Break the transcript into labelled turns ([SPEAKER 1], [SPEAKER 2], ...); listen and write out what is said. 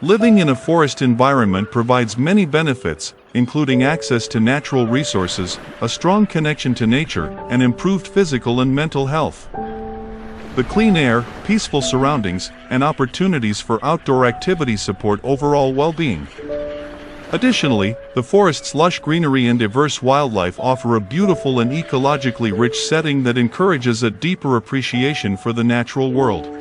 [SPEAKER 1] Living in a forest environment provides many benefits, including access to natural resources, a strong connection to nature, and improved physical and mental health. The clean air, peaceful surroundings, and opportunities for outdoor activities support overall well-being. Additionally, the forest's lush greenery and diverse wildlife offer a beautiful and ecologically rich setting that encourages a deeper appreciation for the natural world.